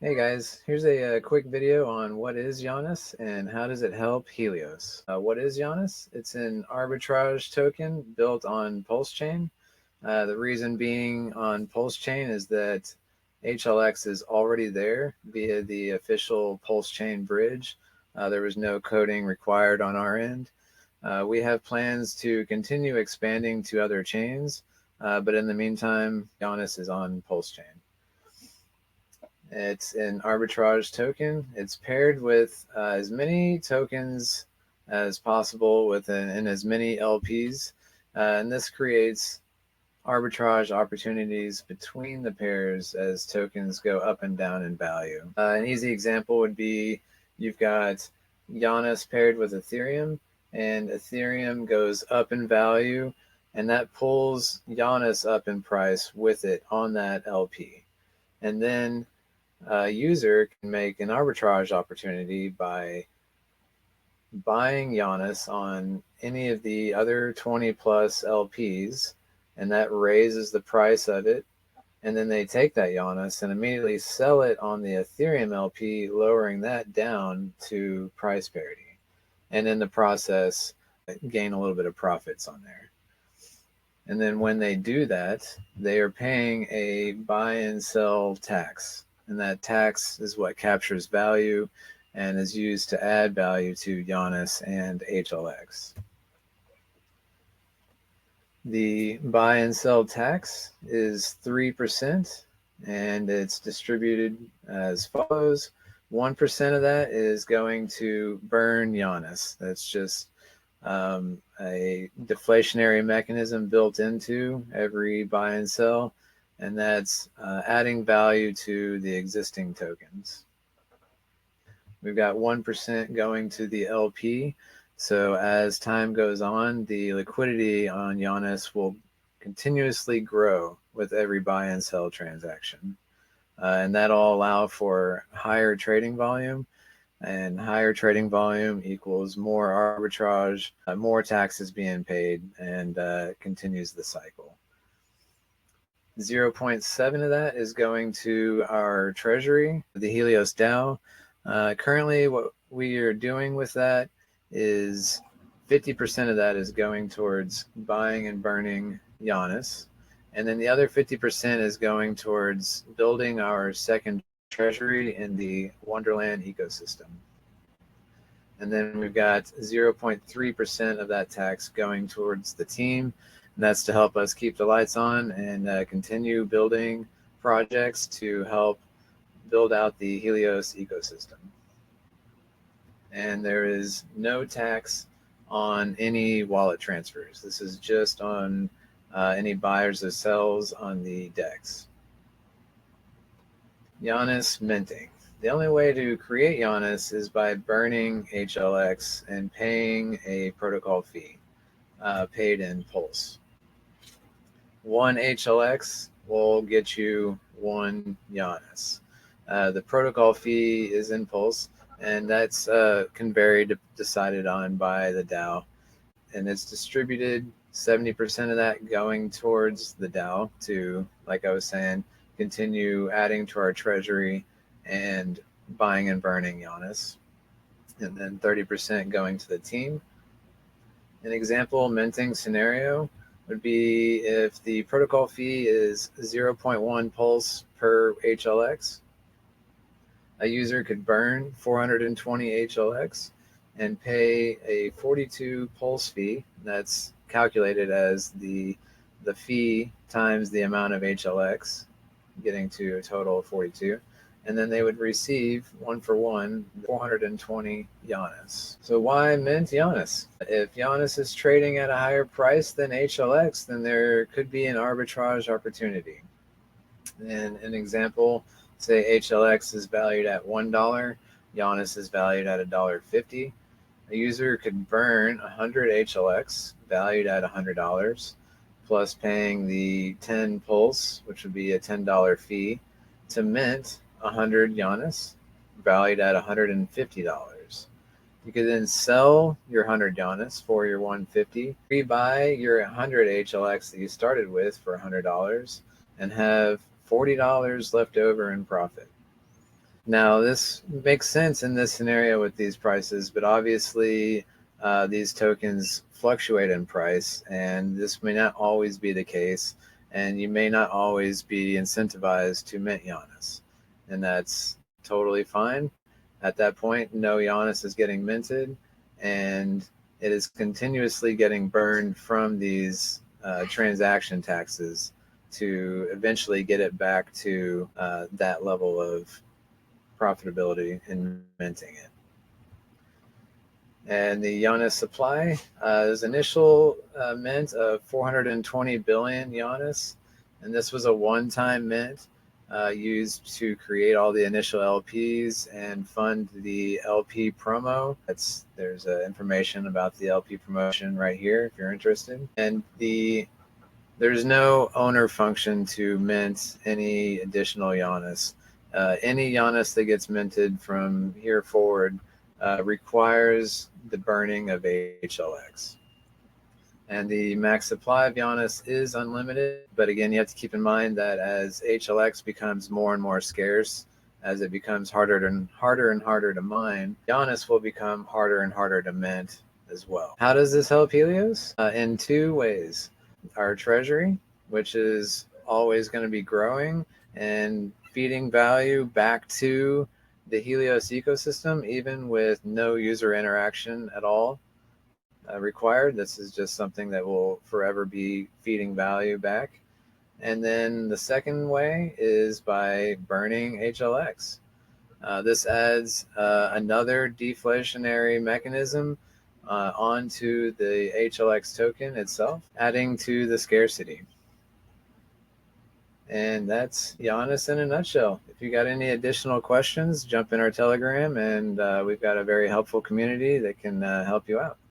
Hey guys, here's a quick video on what is Janus and how does it help Helios. What is Janus? It's an arbitrage token built on Pulse Chain. The reason being on Pulse Chain is that HLX is already there via the official Pulse Chain bridge. There was no coding required on our end. We have plans to continue expanding to other chains, but in the meantime, Janus is on Pulse Chain. It's an arbitrage token. It's paired with as many tokens as possible in as many LPs. And this creates arbitrage opportunities between the pairs as tokens go up and down in value. An easy example would be you've got Janus paired with Ethereum, and Ethereum goes up in value, and that pulls Janus up in price with it on that LP. And then a user can make an arbitrage opportunity by buying Janus on any of the other 20 plus LPs, and that raises the price of it. And then they take that Janus and immediately sell it on the Ethereum LP, lowering that down to price parity. And in the process, gain a little bit of profits on there. And then when they do that, they are paying a buy and sell tax. And that tax is what captures value and is used to add value to Janus and HLX. The buy and sell tax is 3%, and it's distributed as follows. 1% of that is going to burn Janus. That's just a deflationary mechanism built into every buy and sell, and that's adding value to the existing tokens. We've got 1% going to the LP. So as time goes on, the liquidity on Janus will continuously grow with every buy and sell transaction. And that'll allow for higher trading volume, and higher trading volume equals more arbitrage, more taxes being paid, and continues the cycle. 0.7 of that is going to our treasury, the Helios DAO. Currently, what we are doing with that is 50% of that is going towards buying and burning Janus. And then the other 50% is going towards building our second treasury in the Wonderland ecosystem. And then we've got 0.3% of that tax going towards the team. And that's to help us keep the lights on and continue building projects to help build out the Helios ecosystem. And there is no tax on any wallet transfers. This is just on any buyers or sells on the DEX. Janus minting. The only way to create Janus is by burning HLX and paying a protocol fee paid in Pulse. 1 HLX will get you 1 Janus. The protocol fee is in Pulse, and that's can vary decided on by the DAO. And it's distributed 70% of that going towards the DAO to, like I was saying, continue adding to our treasury and buying and burning Janus. And then 30% going to the team. An example minting scenario would be if the protocol fee is 0.1 pulse per HLX, a user could burn 420 HLX and pay a 42 pulse fee. That's calculated as the fee times the amount of HLX, getting to a total of 42. And then they would receive 1-for-1 420 Janus. So why mint Janus? If Janus is trading at a higher price than HLX, then there could be an arbitrage opportunity. And an example, say HLX is valued at $1, Janus is valued at $1.50. A user could burn 100 HLX valued at $100, plus paying the 10 pulse, which would be a $10 fee, to mint 100 Janus valued at $150. You could then sell your 100 Janus for your 150, rebuy your 100 HLX that you started with for $100, and have $40 left over in profit. Now, this makes sense in this scenario with these prices, but obviously these tokens fluctuate in price, and this may not always be the case, and you may not always be incentivized to mint Janus, and that's totally fine. At that point, no Janus is getting minted, and it is continuously getting burned from these transaction taxes to eventually get it back to that level of profitability in minting it. And the Janus supply is initial mint of 420 billion Janus, and this was a one-time mint used to create all the initial LPs and fund the LP promo. There's information about the LP promotion right here if you're interested. And there's no owner function to mint any additional Janus. Any Janus that gets minted from here forward requires the burning of HLX. And the max supply of Janus is unlimited, but again, you have to keep in mind that as HLX becomes more and more scarce, as it becomes harder and harder to mine, Janus will become harder and harder to mint as well. How does this help Helios? In two ways. Our treasury, which is always going to be growing and feeding value back to the Helios ecosystem, even with no user interaction at all required. This is just something that will forever be feeding value back. And then the second way is by burning HLX. This adds another deflationary mechanism onto the HLX token itself, adding to the scarcity. And that's Janus in a nutshell. If you got any additional questions, jump in our Telegram, and we've got a very helpful community that can help you out.